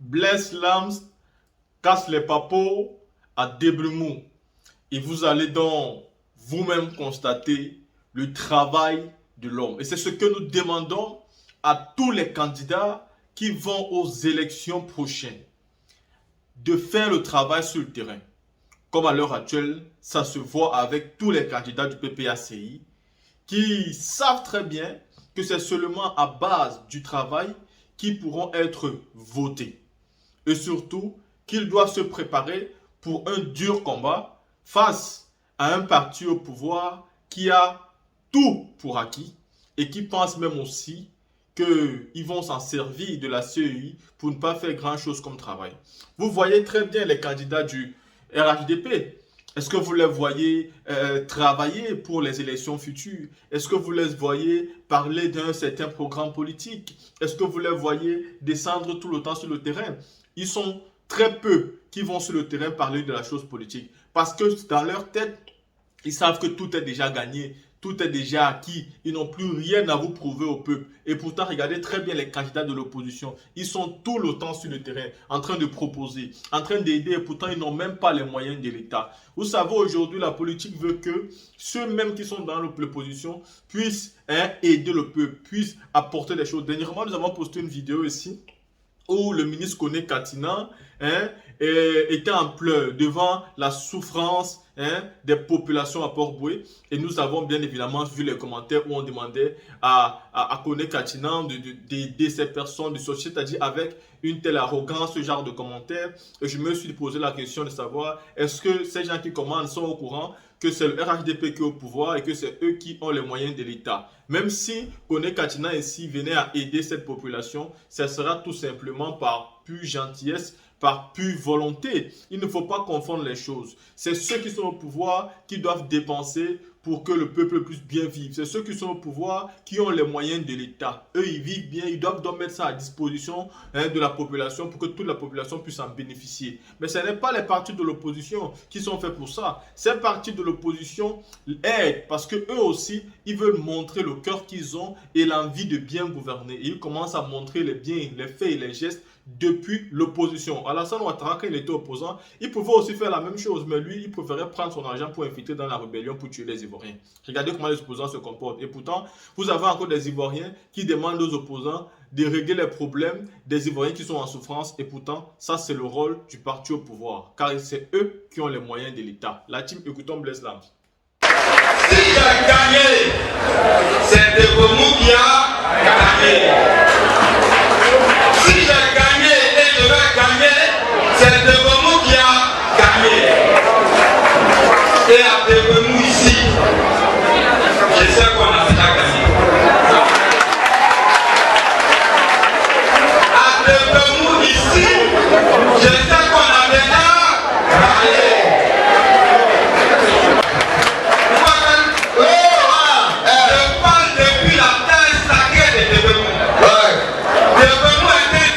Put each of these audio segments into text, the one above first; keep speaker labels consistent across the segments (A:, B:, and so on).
A: Blaise Lams casse les papos à Debremont. Et vous allez donc vous-même constater le travail de l'homme. Et c'est ce que nous demandons à tous les candidats qui vont aux élections prochaines. De faire le travail sur le terrain. Comme à l'heure actuelle, ça se voit avec tous les candidats du PPACI qui savent très bien que c'est seulement à base du travail qu'ils pourront être votés. Et surtout, qu'ils doivent se préparer pour un dur combat face à un parti au pouvoir qui a tout pour acquis et qui pense même aussi qu'ils vont s'en servir de la CEI pour ne pas faire grand-chose comme travail. Vous voyez très bien les candidats du RHDP. Est-ce que vous les voyez travailler pour les élections futures? Est-ce que vous les voyez parler d'un certain programme politique? Est-ce que vous les voyez descendre tout le temps sur le terrain? Ils sont très peu qui vont sur le terrain parler de la chose politique. Parce que dans leur tête, ils savent que tout est déjà gagné. Tout est déjà acquis. Ils n'ont plus rien à vous prouver au peuple. Et pourtant, regardez très bien les candidats de l'opposition. Ils sont tout le temps sur le terrain, en train de proposer, en train d'aider. Et pourtant, ils n'ont même pas les moyens de l'État. Vous savez, aujourd'hui, la politique veut que ceux-mêmes qui sont dans l'opposition puissent aider le peuple, puissent apporter des choses. Dernièrement, nous avons posté une vidéo ici où le ministre Kone Katina était en pleurs devant la souffrance des populations à Port-Boué. Et nous avons bien évidemment vu les commentaires où on demandait à Kone Katina d'aider ces personnes de société, c'est-à-dire avec une telle arrogance, ce genre de commentaires. Et je me suis posé la question de savoir, est-ce que ces gens qui commandent sont au courant que c'est le RHDP qui est au pouvoir et que c'est eux qui ont les moyens de l'État. Même si Kone Katina ici venait à aider cette population, ce sera tout simplement par pure gentillesse, par pure volonté. Il ne faut pas confondre les choses. C'est ceux qui sont au pouvoir qui doivent dépenser pour que le peuple puisse bien vivre. C'est ceux qui sont au pouvoir qui ont les moyens de l'État. Eux, ils vivent bien, ils doivent donc mettre ça à disposition de la population pour que toute la population puisse en bénéficier. Mais ce n'est pas les partis de l'opposition qui sont faits pour ça. Ces partis de l'opposition aident parce que eux aussi, ils veulent montrer le cœur qu'ils ont et l'envie de bien gouverner. Et ils commencent à montrer les biens, les faits et les gestes depuis l'opposition. Alassane Ouattara, quand il était opposant, il pouvait aussi faire la même chose, mais lui, il préférait prendre son argent pour infiltrer dans la rébellion pour tuer les Ivoiriens. Regardez comment les opposants se comportent. Et pourtant, vous avez encore des Ivoiriens qui demandent aux opposants de régler les problèmes des Ivoiriens qui sont en souffrance. Et pourtant, ça, c'est le rôle du parti au pouvoir, car c'est eux qui ont les moyens de l'État. La team, écoutons Blaise Lams.
B: Si j'ai gagné, c'est de vous qui a gagné. Si j'ai gagné et je vais gagner, c'est Debremont qui a gagné. Et à Debremont ici, je sais qu'on a déjà gagné. À Debremont ici, je sais qu'on a déjà gagné. Je parle depuis la terre sacrée de Debremont. Debremont était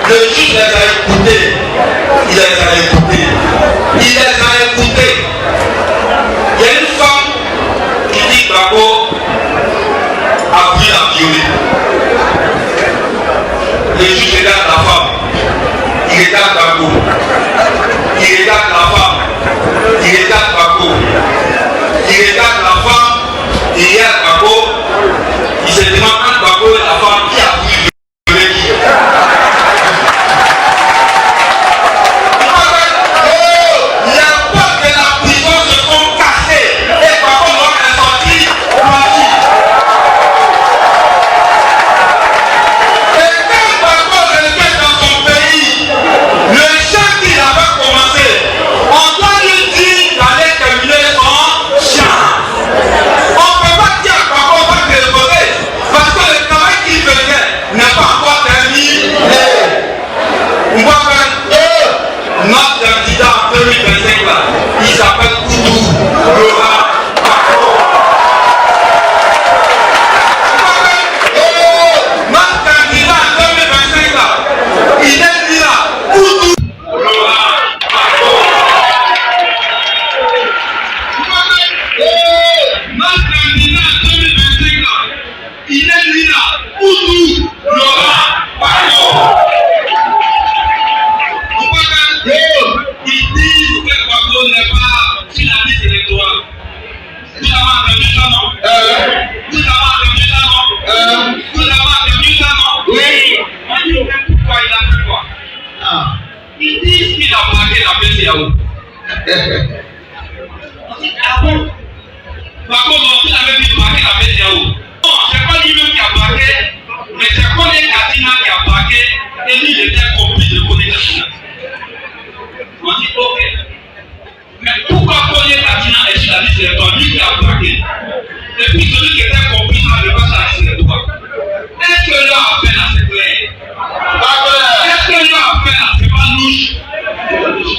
B: Le juge les a écoutés. Il les a écoutés. Il les a écoutés. Il y a une femme qui dit que Gbagbo a voulu la violer. Le juge regarde la femme. Il regarde Gbagbo. Il regarde la femme. Il regarde Gbagbo. Il regarde la femme. Il regarde Gbagbo. Il se demande entre Gbagbo et la femme qui a voulu violer qui. Notre candidat en 2025 là, il s'appelle Koudou Laurent Gbagbo. Notre candidat en 2025 là, il est là, Koudou Laurent Gbagbo. Notre candidat en 2025 là, il est là, Koudou Laurent Gbagbo. Ils disent que Gbagbo n'est pas sur la liste électorale. Vous avez entendu ça, non? Vous avez entendu ça, non? Vous avez entendu ça, non? Oui. On dit même pourquoi il a fait quoi? Ils disent qu'il a braqué la PCAO. On dit, ah bon? Gbagbo, vous avez dit braquer la PCAO. Non, c'est pas lui-même qui a braqué, mais c'est Kone Katina qui a braqué et lui, il était complice de Kone Katina. On dit ok. Mais pourquoi Kone Katina est sur la liste électorale, lui qui a braqué? Et puis celui qui était complice n'a pas sur la liste électorale. Est-ce que leur appel là c'est clair? Est-ce que leur appel là c'est pas louche?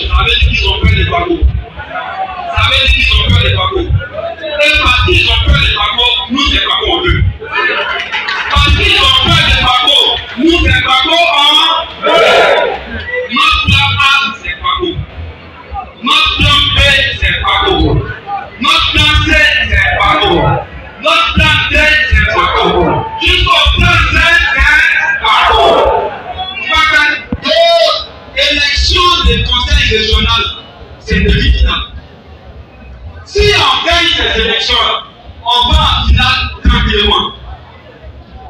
B: Ça veut dire qu'ils ont peur de Gbagbo. Ça veut dire qu'ils ont peur de Gbagbo. Et parce qu'ils ont peur de Gbagbo, nous c'est Gbagbo on veut. Parce qu'ils ont peur de Gbagbo, nous c'est Gbagbo en veut. Notre plan A c'est Gbagbo. Notre plan B c'est Gbagbo. Notre plan C c'est Gbagbo. Notre plan D c'est Gbagbo. Jusqu'au plan Z c'est Gbagbo. Élection des conseils régionaux, c'est demi-finale. Si on gagne ces élections, on va en finale tranquillement.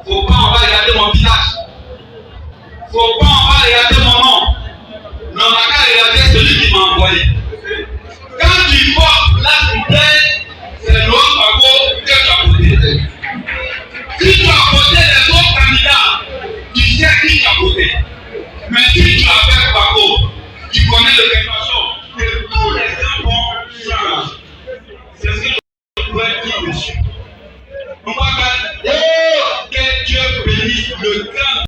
B: Faut pas, on va regarder mon visage. Faut pas, on va regarder mon nom. Mais on n'a qu'à regarder celui qui m'a envoyé. Quand tu votes la cité, c'est Laurent Gbagbo que tu as voté. Si tu as voté les autres candidats, tu sais qui tu as voté. Mais si tu as fait Gbagbo, tu connais le